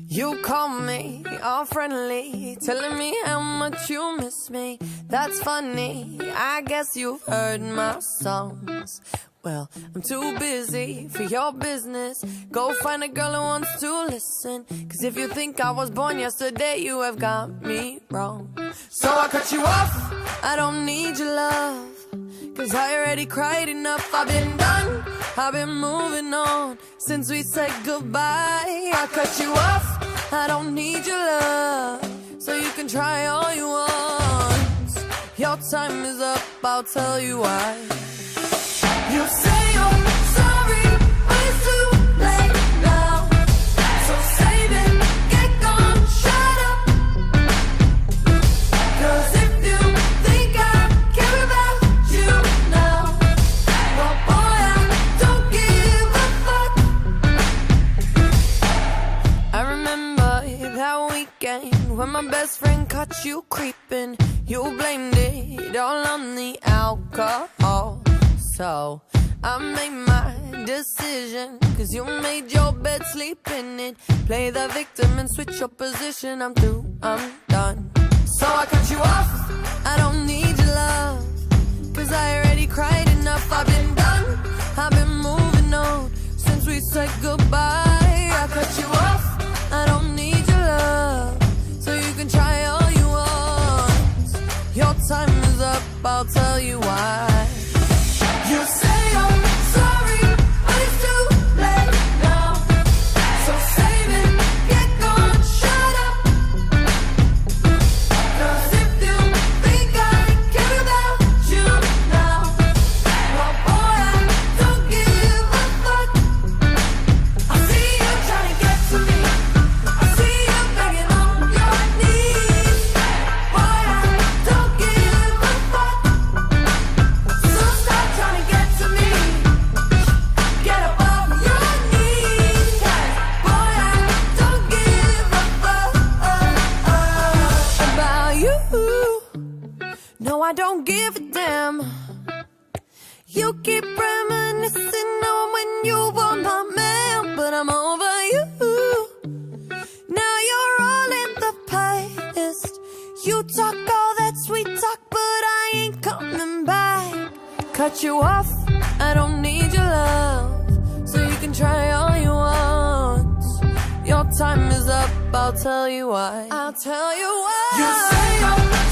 You call me all friendly, telling me how much you miss me. That's funny, I guess you've heard my songs. Well, I'm too busy for your business. Go find a girl who wants to listen. Cause if you think I was born yesterday, you have got me wrong. So I cut you off, I don't need your love. Cause I already cried enough, I've been done, I've been moving on since we said goodbye. I cut you off, I don't need your love. So you can try all you want. Your time is up, I'll tell you why. You say you're sorry, but it's too late now. So save it, get gone, shut up. Cause if you think I care about you now, well boy, I don't give a fuck. I remember that weekend when my best friend caught you creeping. You blamed it all on the alcohol. So I made my decision, cause you made your bed, sleep in it. Play the victim and switch your position. I'm through, I'm done. So I cut you off, I don't need your love. Cause I already cried enough, I've been done, I've been moving on since we said goodbye. I cut you off, I don't need your love. So you can try all you want. Your time is up, I'll tell you why. You say you're sorry, but it's too late now. So save it, get gone, shut up. Cause if you think I care about you now, well boy, I don't give a fuck. I see you trying to get to me, I see you begging on your knees. Boy, I don't give a fuck. So stop trying to get to me, get above your knees. Boy, I don't give a fuck about you. No, I don't give a damn. You keep reminiscing on when you were my man, but I'm over you. Now you're all in the past. You talk all that sweet talk, but I ain't coming back. Cut you off, I don't need your love. So you can try all you want. Your time is up, I'll tell you why. I'll tell you why. You say you're